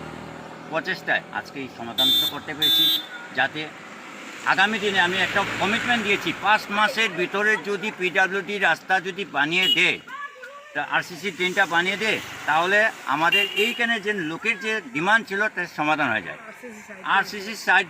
প্রচেষ্টায় আজকে এই সমাধানটা করতে পেরেছি। যাতে আগামী দিনে আমি একটা কমিটমেন্ট দিয়েছি, 5 মাসের ভিতরে যদি পিডব্লিউডি রাস্তা যদি বানিয়ে দেয়, আরসিসি ট্রেনটা বানিয়ে দেয়, তাহলে আমাদের এইখানে যে লোকের যে ডিমান্ড ছিল তার সমাধান হয়ে যায়। আরসিসি সাইড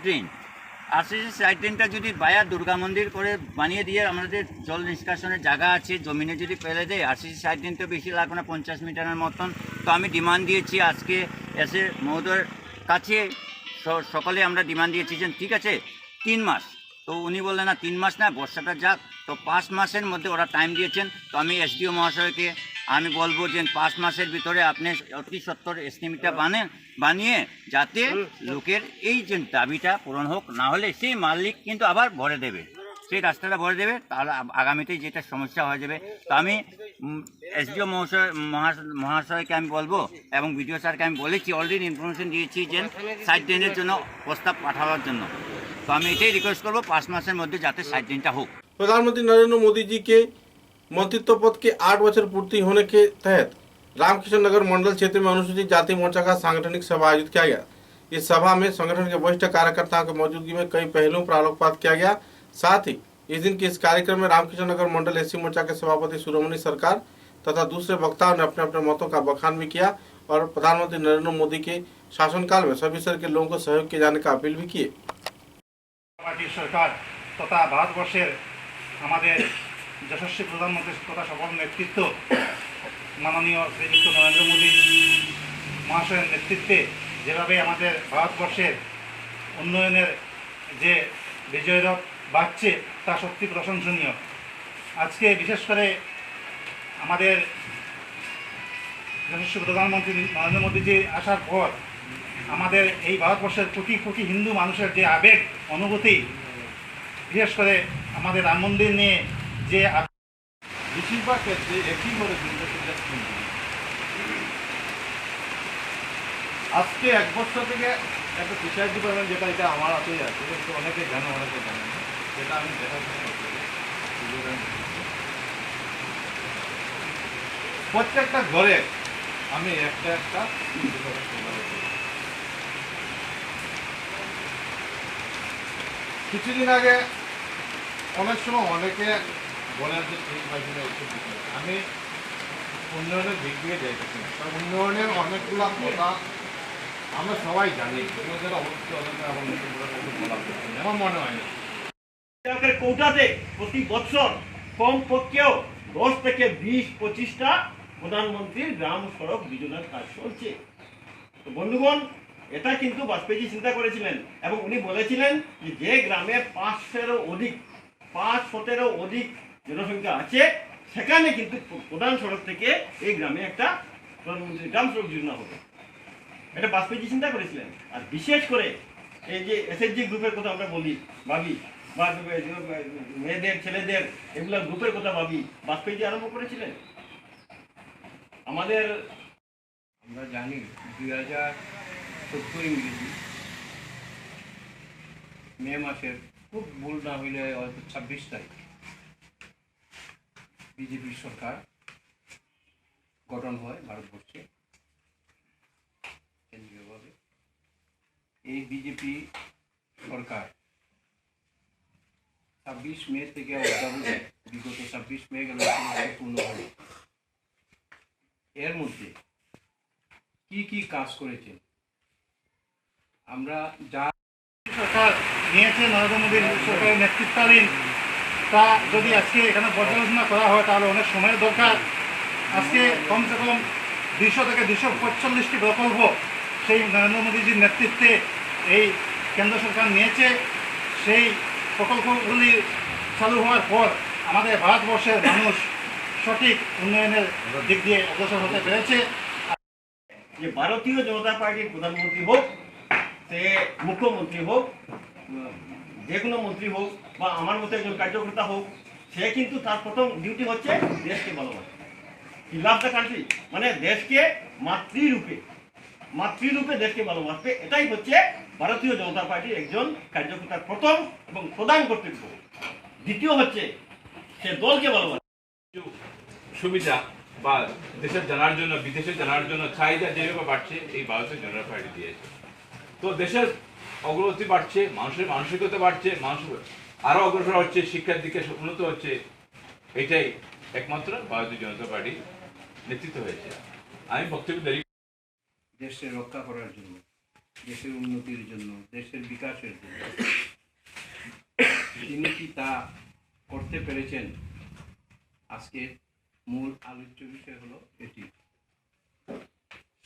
ড্রেনটা যদি বায়া দুর্গা মন্দির করে বানিয়ে দিয়ে আমাদের জল নিষ্কাশনের জায়গা আছে, জমিনে যদি ফেলে দেয়, আরসিসি সাইড ড্রেন তো বেশি লাগবে না, 50 মিটারের মতন। তো আমি ডিমান্ড দিয়েছি আজকে এসে মহোদয়ের কাছে, সকালে আমরা ডিমান্ড দিয়েছি যে ঠিক আছে 3 মাস। তো উনি বললেন না 3 মাস না, বর্ষাটা যাক। তো 5 মাসের মধ্যে ওরা টাইম দিয়েছেন। তো আমি এসডিও মহাশয়কে আমি বলবো যে 5 মাসের ভিতরে আপনি অতি সত্তর এস্টিমেটটা বানিয়ে যাতে লোকের এই যে দাবিটা পূরণ হোক, না হলে সেই মালিক কিন্তু আবার ভরে দেবে, সেই রাস্তাটা ভরে দেবে, তাহলে আগামীতে যেটা সমস্যা হয়ে যাবে। তো আমি এসডিও মহাশয়কে আমি বলবো এবং বিডিও স্যারকে আমি বলেছি, অলরেডি ইনফরমেশন দিয়েছি যে সাইড ড্রেনের জন্য প্রস্তাব পাঠাবার জন্য। तो আমি এটাই রিকোয়েস্ট করবো 5 মাসের মধ্যে যাতে সাইড ড্রেনটা হোক। प्रधानमंत्री नरेंद्र मोदी जी के मंत्रित्व पद के 8 वर्ष पूर्ति होने के तहत रामकृष्ण नगर मंडल क्षेत्र में अनुसूचित जाति मोर्चा का सांगठनिक सभा आयोजित किया गया। इस सभा में संगठन के वरिष्ठ कार्यकर्ताओं की मौजूदगी में कई पहलुओं पर आलोकपात किया गया। साथ ही इस दिन के इस कार्यक्रम में रामकृष्ण नगर मंडल एससी मोर्चा के सभापति शिरोमणि सरकार तथा दूसरे वक्ताओं ने अपने अपने मतों का बखान भी किया और प्रधानमंत्री नरेंद्र मोदी के शासनकाल में सभी स्तर के लोगों को सहयोग किए जाने का अपील भी किए। পার্টির সরকার তথা ভারতবর্ষের আমাদের যশস্বী প্রধানমন্ত্রী তথা সফল নেতৃত্ব মাননীয় শ্রীযুক্ত নরেন্দ্র মোদী মহাশয়ের নেতৃত্বে যেভাবে আমাদের ভারতবর্ষের উন্নয়নের যে বিজয়রথ বাড়ছে তা সত্যি প্রশংসনীয়। আজকে বিশেষ করে আমাদের যশস্বী প্রধানমন্ত্রী নরেন্দ্র মোদীজি আসার পর আমাদের এই ভারতবর্ষের কোটি কোটি হিন্দু মানুষের যে আবেগ অনুভূতি, বিশেষ করে আমাদের রাম মন্দির নিয়ে যে বেশিরভাগ ক্ষেত্রে একই করে আজকে 1 বছর থেকে একটা ফিশারি ডিপার্টমেন্ট, যেটা এটা আমার হাতেই আছে, কিন্তু অনেকে জানে অনেকে জানে না, যেটা আমি দেখার চেষ্টা করি। প্রত্যেকটা ঘরে আমি একটা কিছুদিন আগে অনেক সময় অনেকে বলেন যে ঠিক পাইছি না, আমি উন্নয়নের দিক দিয়ে যাইতেছি না। উন্নয়নের অনেকগুলো কথা আমরা সবাই জানি, যেটা অবশ্যই আমার মনে হয় না। কৌটাতে প্রতি বছর কমপক্ষেও 10 থেকে 20-25টা প্রধানমন্ত্রীর গ্রাম সড়ক যোজনার কাজ চলছে। তো বন্ধুগণ, এটা কিন্তু বাজপেয়ী চিন্তা করেছিলেন এবং উনি বলেছিলেন যে গ্রামে 500-এরও অধিক জনসংখ্যা আছে, সেখানে কিন্তু প্রধান সড়ক থেকে এই গ্রামে একটা প্রধানমন্ত্রী গ্রাম সড়ক যোজনা হবে। এটা বাজপেয়ী চিন্তা করেছিলেন। আর বিশেষ করে এই যে এসএসজি গ্রুপের কথা আমরা ভাবি, বা মেয়েদের ছেলেদের এগুলা গ্রুপের কথা ভাবি, বাজপেয়ী আরম্ভ করেছিলেন। আমরা জানি 2017 ইংরেজি মে মাসের, খুব ভুল না হইলে হয়তো 26 তারিখ বিজেপি সরকার গঠন হয় ভারতবর্ষে কেন্দ্রীয়ভাবে। এই বিজেপি সরকার 26 মে থেকে বিগত 26 মে গেল পূর্ণ হল। এর মধ্যে কি কি কাজ করেছে আমরা যা সরকার নিয়েছে, নরেন্দ্র মোদীর সরকারের নেতৃত্বাধীন, তা যদি আজকে এখানে পর্যালোচনা করা হয় তাহলে অনেক সময়ের দরকার। আজকে কমসে কম 200 থেকে 245টি প্রকল্প সেই নরেন্দ্র মোদীজির নেতৃত্বে এই কেন্দ্র সরকার নিয়েছে। সেই প্রকল্পগুলি চালু হওয়ার পর আমাদের ভারতবর্ষের মানুষ সঠিক উন্নয়নের দিক দিয়ে অগ্রসর হতে পেরেছে। যে ভারতীয় জনতা পার্টির প্রধানমন্ত্রী হোক, সে মুখ্যমন্ত্রী হোক, যে কোনো মন্ত্রী হোক বা আমার মতো একজন কার্যকর্তা হোক, সে কিন্তু তার প্রথম ডিউটি হচ্ছে দেশকে ভালোবাসা। হি লাভ দ্য কান্ট্রি, মানে দেশকে মাতৃরূপে দেশকে ভালোবাসবে। এটাই হচ্ছে ভারতীয় জনতা পার্টির একজন কার্যকর্তার প্রথম এবং প্রধান কর্তব্য। দ্বিতীয় হচ্ছে সে দলকে ভালোবাসে। সুবিধা বা দেশের জানার জন্য, বিদেশে জানার জন্য চাহিদা যেভাবে বাড়ছে এই ভারতীয় জনতা পার্টি দিয়েছে। তো দেশের অগ্রগতি বাড়ছে, মানুষের মানসিকতা বাড়ছে, মানুষ আরও অগ্রসর হচ্ছে, শিক্ষার দিকে উন্নত হচ্ছে। এটাই একমাত্র ভারতীয় জনতা পার্টি নেতৃত্ব হয়েছে। আমি বক্তব্য দেরি দেশকে রক্ষা করার জন্য, দেশের উন্নতির জন্য, দেশের বিকাশের জন্য তিনি কি তা করতে পেরেছেন? আজকে মূল আলোচ্য বিষয় হলো এটি।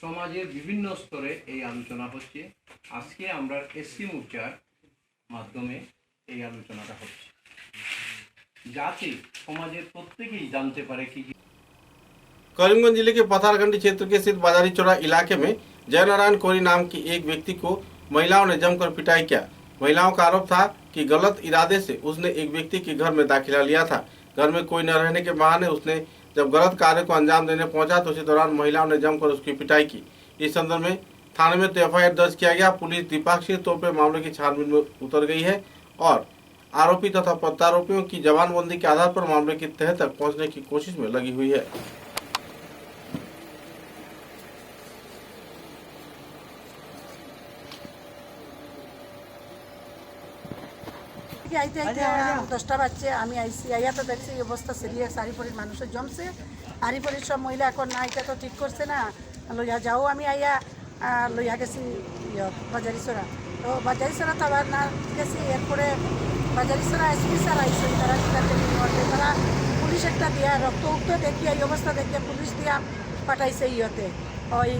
সমাজের বিভিন্ন স্তরে এই আলোচনা হচ্ছে। আজকে আমরা এসসি মোর্চার মাধ্যমে এই আলোচনাটা হচ্ছে, যাতে সমাজের প্রত্যেকেই জানতে পারে কি। करीमगंज जिले के पथारगंडी क्षेत्र के स्थित बाजारी चौरा इलाके में जयनारायण कोरी नाम की एक व्यक्ति को महिलाओं ने जमकर पिटाई किया। महिलाओं का आरोप था कि गलत इरादे से उसने एक व्यक्ति के घर में दाखिला लिया था। घर में कोई न रहने के बहाने उसने जब गलत कार्य को अंजाम देने पहुंचा तो उसी दौरान महिलाओं ने जमकर उसकी पिटाई की। इस संदर्भ में थाने में तो एफआईआर दर्ज किया गया। पुलिस द्विपक्षीय तौर पर मामले की छानबीन में उतर गई है और आरोपी तथा प्रत्यारोपियों की जबानबंदी के आधार पर मामले की तह तक पहुंचने की कोशिश में लगी हुई है। আইতে আইতে 10টা বাজছে, আমি আইসি আইয়া তো দেখছি এই অবস্থা সিরিয়াস। আরিপরির মানুষের জমছে, আরিপরির সব মহিলা এখন না এটা তো ঠিক করছে না, লইয়া যাও। আমি আইয়া লইয়া গেছি বাজারিছড়া। তো বাজারিছড়া তো আবার না গেছি, এরপরে বাজারিছড়া এসপি স্যার আইসে, তারা তারা পুলিশ একটা দিয়া রক্ত উক্ত দেখি এই অবস্থা দেখিয়ে পুলিশ দিয়া পাঠাইছে ইয়তে ওই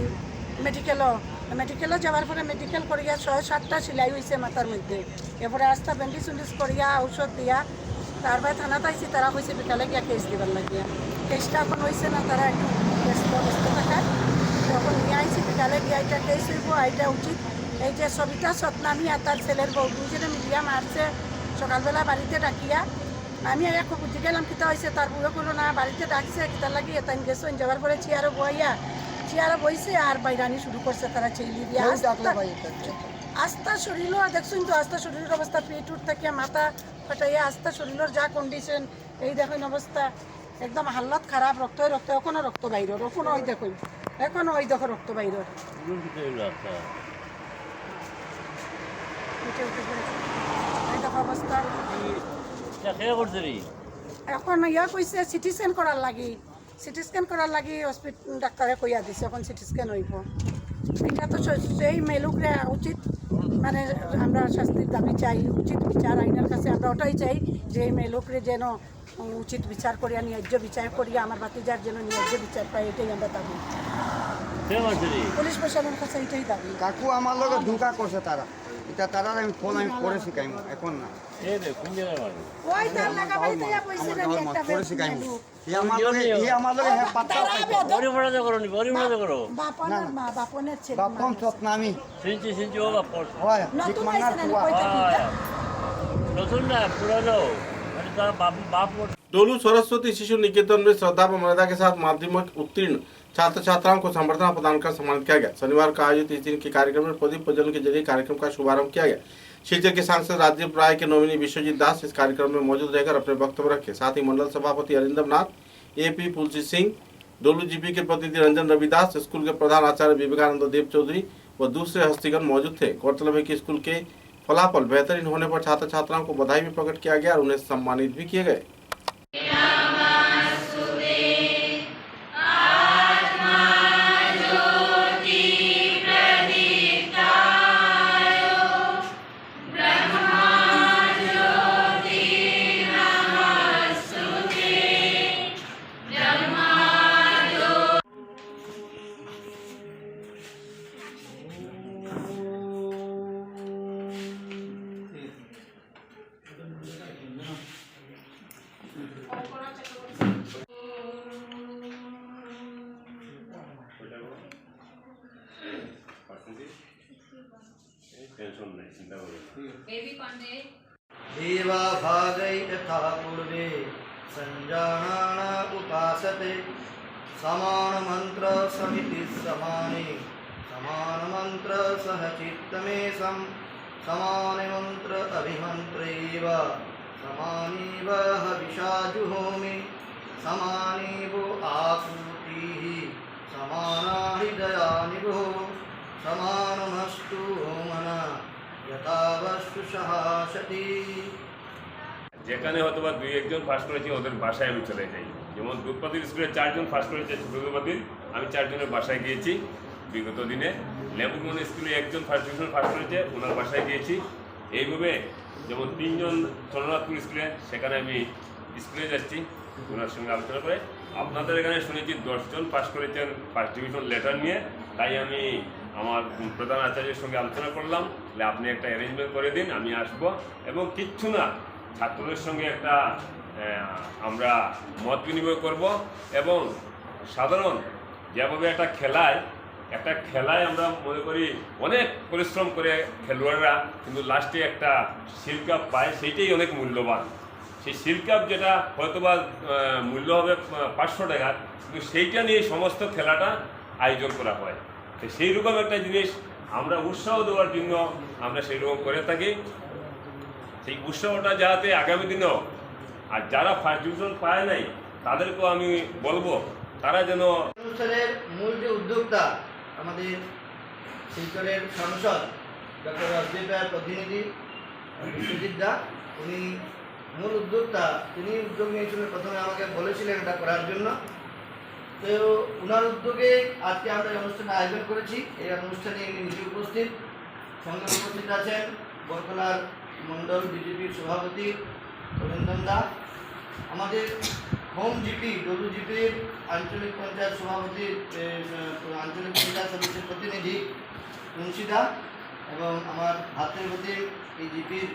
মেডিকেলও যাওয়ার পরে মেডিকেল করিয়া 6-7টা সেলাই হয়েছে মাথার মধ্যে। এরপরে আস্তা ব্যান্ডেজ উন্ডেজ করিয়া ঔষধ দিয়া তারপরে থানাতে আইসি, তারা হয়েছে বিকালে গিয়া কেস দিবার লাগিয়া। কেসটা এখন হয়েছে না, তারা একটু ব্যস্ত থাকায় তখন নিয়ে আইসি বিকালে গিয়া। এটা কেস হইব, এটা উচিত। এই যে সবিতা সতনামী আর তার ছেলের বউ দুজনে মিলিয়া মারছে সকালবেলা বাড়িতে ডাকিয়া। আমি খুব বুঝে গেলাম কিতা হয়েছে, তার বুড়ো কোনো না বাড়িতে ডাকছে কিতার লাগিয়ে তাই গেছো। যাওয়ার পরে চেয়ারও বইছে আর বাইরানি শুরু করছে তারা চেইলি দিয়ে। আস্তা শরীরও দেখছুন তো, আস্তা শরীরের অবস্থা পেট উঠ থেকে মাথা ফাটাইয়া আস্তা শরীরের যা কন্ডিশন এই দেখুন অবস্থা, একদম হাল্লাত খারাপ। রক্ত এখনো রক্ত বাইরের, এখনো ওই দেখুন, এখনো ওই দেখো রক্ত বাইরের। এই দেখো অবস্থা। এখন ইয়া কইছে সিটি স্ক্যান করার লাগি হসপিটাল ডাক্তারে কইয়া দিছে, এখন সিটি স্ক্যান হইব। এটা তো সেই মেলুকরে উচিত, মানে আমরা শাস্তির দাবি চাই, উচিত বিচার আইনের কাছে আমরা ওটাই চাই যে এই মেলুকরে যেন উচিত বিচার করিয়া ন্যায্য বিচার করিয়া আমার বাতিজার যেন ন্যায্য বিচার পায়, এটাই আমরা দাবি। পুলিশ প্রশাসনের কাছে এটাই দাবি। কাকু আমার লগে ধোঁকা করছে তারা, এটা তারা আমি ফোন আমি করে শিখাইম এখন না। ওই তার লাগা বাড়িতে যা পয়সা রে একটা করে শিখাইম। আমার লগে হ্যাঁ পাতা পরিমরাজ করো নি, পরিমরাজ করো। বাপনের মা, বাপনের ছেলে, বাপন সতনামি সিনচি ও বাপন হয় ঠিক মানার নতুন না পুরানো, মানে তার বাপ। डोलू सरस्वती शिशु निकेतन में श्रद्धा व मर्यादा के साथ माध्यमिक उत्तीर्ण छात्र छात्राओं को संबर्धना प्रदान कर सम्मानित किया गया। शनिवार को आयोजित इस दिन के कार्यक्रम में प्रदीप प्रज्वलन के जरिए कार्यक्रम का शुभारंभ किया गया। शिलचर के सांसद राजीव राय के नोमिनी विश्वजीत दास इस कार्यक्रम में मौजूद रहकर अपने वक्तव्य रखे। साथ ही मंडल सभापति अरिंदम नाथ, एपी पुलसी सिंह, डोलू जीपी के प्रतिनिधि रंजन रविदास, स्कूल के प्रधान आचार्य विवेकानंद देव चौधरी व दूसरे हस्तीगण मौजूद थे। गौरतलब है कि स्कूल के फलाफल बेहतरीन होने पर छात्र छात्राओं को बधाई भी प्रकट किया गया और उन्हें सम्मानित भी किए गए। टेंशन नहीं, चिंता करो। बेबी पांडे देवा भागै यथा पूर्वे संजानाना उपासते समान मंत्र समिति समाने समान मंत्र सह चित्तमे समान मंत्र अभिमंत्रैव समानेव हविषा जुहोमि समानेव आकृतिः समाना हृदया निभो समानमस्तु मना यथावस्तु सहासति। যেখানে হয়তো বা দুই একজন ফার্স্ট করেছি ওদের বাসায় আমি চলে যাই। যেমন দুধপাতির স্কুলে 4 জন ফার্স্ট করেছে, দুধপাতির আমি 4 জনের বাসায় গিয়েছি বিগত দিনে। লেবুগঞ্জ স্কুলে একজন ফার্স্ট ডিভিশন ফার্স্ট করেছে, ওনার বাসায় গিয়েছি। এইভাবে যেমন 3 জন চন্দ্রনাথপুর স্কুলে, সেখানে আমি স্কুলে যাচ্ছি ওনার সঙ্গে আলোচনা করে। আপনাদের এখানে শুনেছি 10 জন পাস করেছেন ফার্স্ট ডিভিশন লেটার নিয়ে, তাই আমি আমার প্রধান আচার্যের সঙ্গে আলোচনা করলাম যে আপনি একটা অ্যারেঞ্জমেন্ট করে দিন, আমি আসব এবং কিচ্ছু না ছাত্রদের সঙ্গে একটা আমরা মত বিনিময় করব এবং সাধারণ যেভাবে একটা খেলায় আমরা মনে করি অনেক পরিশ্রম করে খেলোয়াড়রা কিন্তু লাস্টে একটা শিল্ড কাপ পায়, সেইটাই অনেক মূল্যবান। সেই শিল্ড কাপ যেটা হয়তোবা মূল্য হবে 500 টাকা, কিন্তু সেইটা নিয়ে সমস্ত খেলাটা আয়োজন করা হয়। তো সেই রকম একটা জিনিস আমরা উৎসাহ দেওয়ার জন্য আমরা সেই রকম করে থাকি। সেই উৎসাহটা যাতে আগামী দিনেও আর যারা ফার্স্ট ডিভিশন পায় নাই তাদেরকেও আমি বলবো তারা যেন অনুষ্ঠানের মূল যে উদ্যোক্তা আমাদের শিলচরের সাংসদ ডক্টর রাজদীপ রায়ের প্রতিনিধি বিশ্বজিৎ দা, উনি মূল উদ্যোক্তা, তিনি উদ্যোগ নিয়েছিলেন, প্রথমে আমাকে বলেছিলেন এটা করার জন্য। তো ওনার উদ্যোগে আজকে আমরা এই অনুষ্ঠানের আয়োজন করেছি। এই অনুষ্ঠানে ইনি নিজে উপস্থিত, সঙ্গে উপস্থিত আছেন বরকলার মণ্ডল বিজেপির সভাপতি রবীন্দ্র দা, আমাদের হোম জিপি ডলু জিপির আঞ্চলিক পঞ্চায়েত সভাপতি আঞ্চলিক পঞ্চায়েত সমিতির প্রতিনিধি তুলসীদা এবং আমার হাতের প্রতি এই জিপির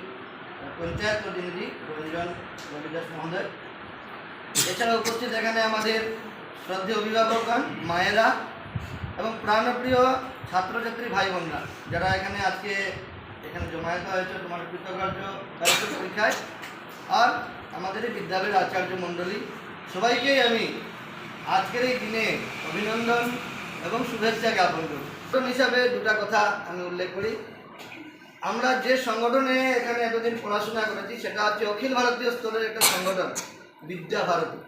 পঞ্চায়েত প্রতিনিধি রঞ্জন রবিদাস মহোদয়। এছাড়া উপস্থিত এখানে আমাদের শ্রদ্ধেয় অভিভাবকগণ, মায়েরা এবং প্রাণপ্রিয় ছাত্রছাত্রী ভাই বোনরা যারা এখানে আজকে জমায়েত হয়েছে তোমাদের কৃতকার্য দায়িত্ব পরীক্ষায়, আর আমাদের এই বিদ্যালয়ের আচার্য মণ্ডলী, সবাইকেই আমি আজকের এই দিনে অভিনন্দন এবং শুভেচ্ছা জ্ঞাপন করি। হিসাবে দুটা কথা আমি উল্লেখ করি। আমরা যে সংগঠনে এখানে এতদিন পড়াশোনা করেছি সেটা হচ্ছে অখিল ভারতীয় স্তরের একটা সংগঠন বিদ্যা ভারতী।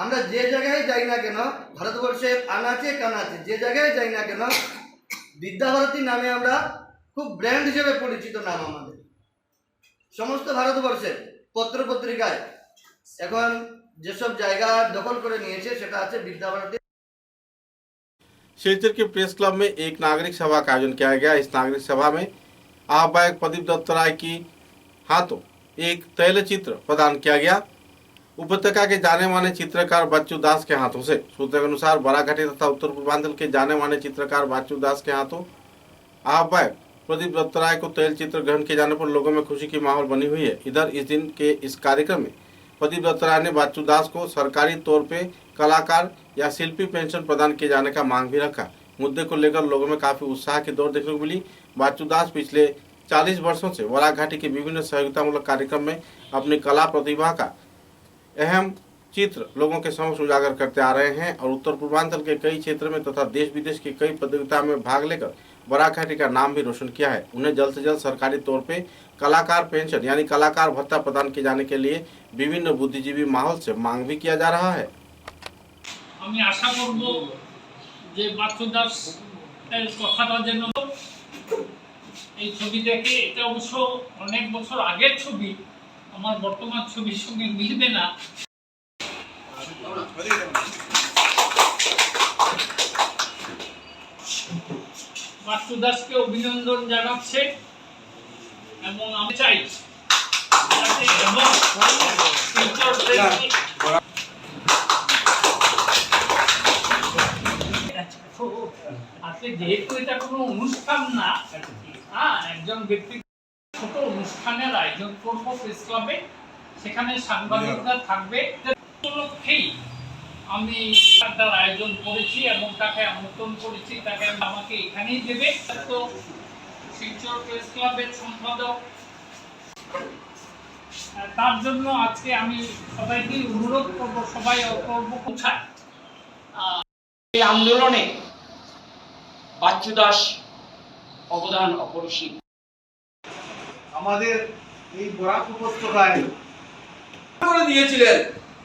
আমরা যে জায়গায় যাই না কেন, ভারতবর্ষের আনাচে কানাচে যে জায়গায় যাই না কেন, বিদ্যাভারতী নামে আমরা খুব ব্র্যান্ড হিসেবে পরিচিত নাম আমাদের সমস্ত ভারতবর্ষের পত্র পত্রিকায় এখন যেসব জায়গা দখল করে नियेছে সেটা আছে विद्याभारती। शिलचर के प्रेस क्लब में एक नागरिक सभा का आयोजन किया गया। इस नागरिक सभा में आह्वायक प्रदीप दत्त राय की हाथों एक तैलचित्र प्रदान किया गया। उपत्यका के जाने माने चित्रकार बच्चू दास के हाथों से, सूत्र के अनुसार बराघाटी तथा उत्तर पूर्वांचल के जाने माने चित्रकार बच्चू दास के हाथों आह्वायक प्रदीप दत्त राय को तैल चित्र ग्रहण किए जाने पर लोगों में खुशी की माहौल बनी हुई है। इधर इस दिन के इस कार्यक्रम में प्रदीप दत्त राय ने बच्चू दास को सरकारी तौर पे कलाकार या शिल्पी पेंशन प्रदान किए जाने का मांग भी रखा। मुद्दे को लेकर लोगों में काफी उत्साह की दौड़ देखने को मिली। बच्चू दास पिछले 40 वर्षों से बराघाटी के विभिन्न सहयोगितामूलक कार्यक्रम में अपनी कला प्रतिभा का अहम चित्र लोगों के समक्ष उजागर करते आ रहे हैं और उत्तर पूर्वांचल के कई क्षेत्र में तथा देश विदेश की कई प्रतियोगिताओं में भाग लेकर बराघाटी का नाम भी रोशन किया है। उन्हें जल्द से जल्द सरकारी तौर पे कलाकार पेंशन यानी कलाकार भत्ता प्रदान किए जाने के लिए विभिन्न बुद्धिजीवी माहौल से मांग भी किया जा रहा है। আমি আশা করব যে বাচ্চু দাস এর কথাটা যেন এই ছবি দেখে, এটা অবশ্য অনেক বছর আগের ছবি, আমার বর্তমান ছবির সঙ্গে মিলবে না। বাচ্চু দাসকে অভিনন্দন জানাচ্ছে এবং আমি চাই আজকে যেহেতু এটা কোনো অনুষ্ঠান না, একজন ব্যক্তি ছোট অনুষ্ঠানের আয়োজন করবো প্রেস ক্লাবে, সেখানে সাংবাদিকরা থাকবে, উপলক্ষেই আমি তার আয়োজন করেছি এবং তাকে আমন্ত্রণ করেছি, তাকে আমাকে এখানেই দেবে। তো শিলচর প্রেস ক্লাবের সম্পাদক তার জন্য আজকে আমি সবাইকে অনুরোধ করব, সবাই পৌঁছায়। এই আন্দোলনে বাচ্চু দাস অবদান অপরিসীম। আমাদের এই বরাক উপত্যকায় করে দিয়েছিলেন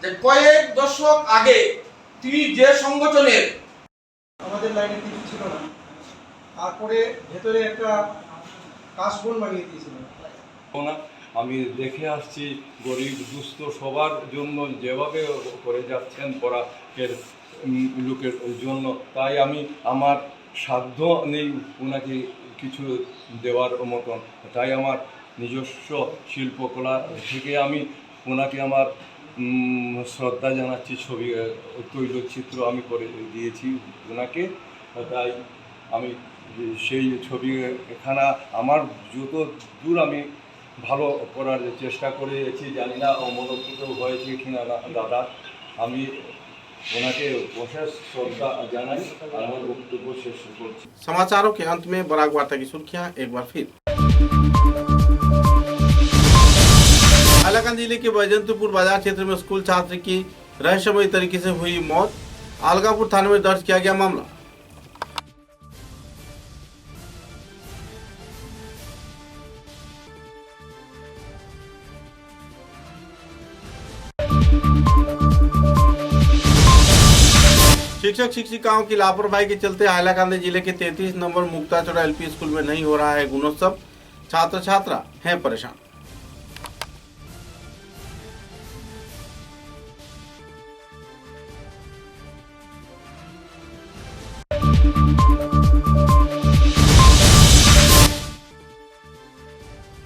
যে কয়েক দশক আগে তিনি যে সংগঠনের আমাদের লাইনে কিছু ছিল না, তারপরে ভেতরে একটা কাশবন বানিয়ে দিয়েছিলেন। আমি দেখে আসছি গরিব দুস্থ সবার জন্য যেভাবে করে যাচ্ছেন বরাকের লোকের জন্য, তাই আমি আমার সাধ্য নেই ওনাকে কিছু দেওয়ার মতন, তাই আমার নিজস্ব শিল্পকলা থেকে আমি ওনাকে আমার শ্রদ্ধা জানাচ্ছি। ছবি তৈলচিত্র আমি করে দিয়েছি ওনাকে, তাই আমি সেই ছবি এখানে আমার যত দূর আমি ভালো করার চেষ্টা করেছি, জানি না অমনোকৃত হয়েছে কিনা দাদা। আমি ওনাকে অশেষ শ্রদ্ধা জানাই, আমার বক্তব্য শেষ করছি। समाचारों के अंत में बराक वार्ता की सुर्खियां एक बार फिर। हालाकांड जिले के बैजंतपुर बाजार क्षेत्र में स्कूल छात्र की रहस्यमयी तरीके से हुई मौत। अलगापुर थाने में दर्ज किया गया मामला। शिक्षक शिक्षिकाओं की लापरवाही के चलते हाइलाकांदी जिले के 33 नंबर मुक्ताचौड़ा एलपी स्कूल में नहीं हो रहा है गुणोत्सव। छात्र छात्रा हैं परेशान।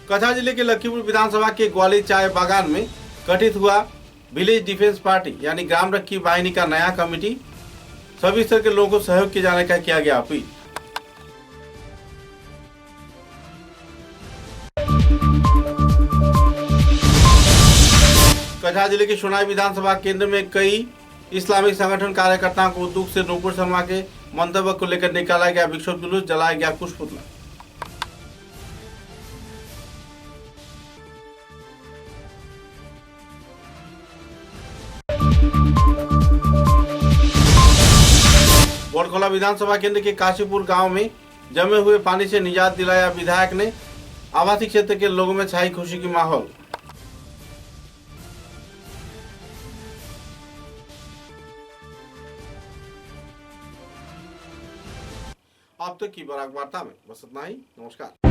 कछा जिले के लखीपुर विधानसभा के ग्वाली चाय बागान में गठित हुआ विलेज डिफेंस पार्टी यानी ग्राम रक्षी वाहिनी का नया कमेटी। सभी स्तर के लोगों को सहयोग किए जाने का किया गया अपील। कछा जिले के सोनाई विधानसभा केंद्र में कई इस्लामिक संगठन कार्यकर्ताओं को दुख से नूपुर शर्मा के मंतव्य को लेकर निकाला गया विक्षोभ जुलूस, जलाया गया कुश पुतला। बोरखोला विधानसभा केंद्र के काशीपुर गांव में जमे हुए पानी से निजात दिलाया विधायक ने। आवासीय क्षेत्र के लोगों में छाई खुशी की माहौल। अब तक की बराक वार्ता में बस इतना ही। नमस्कार।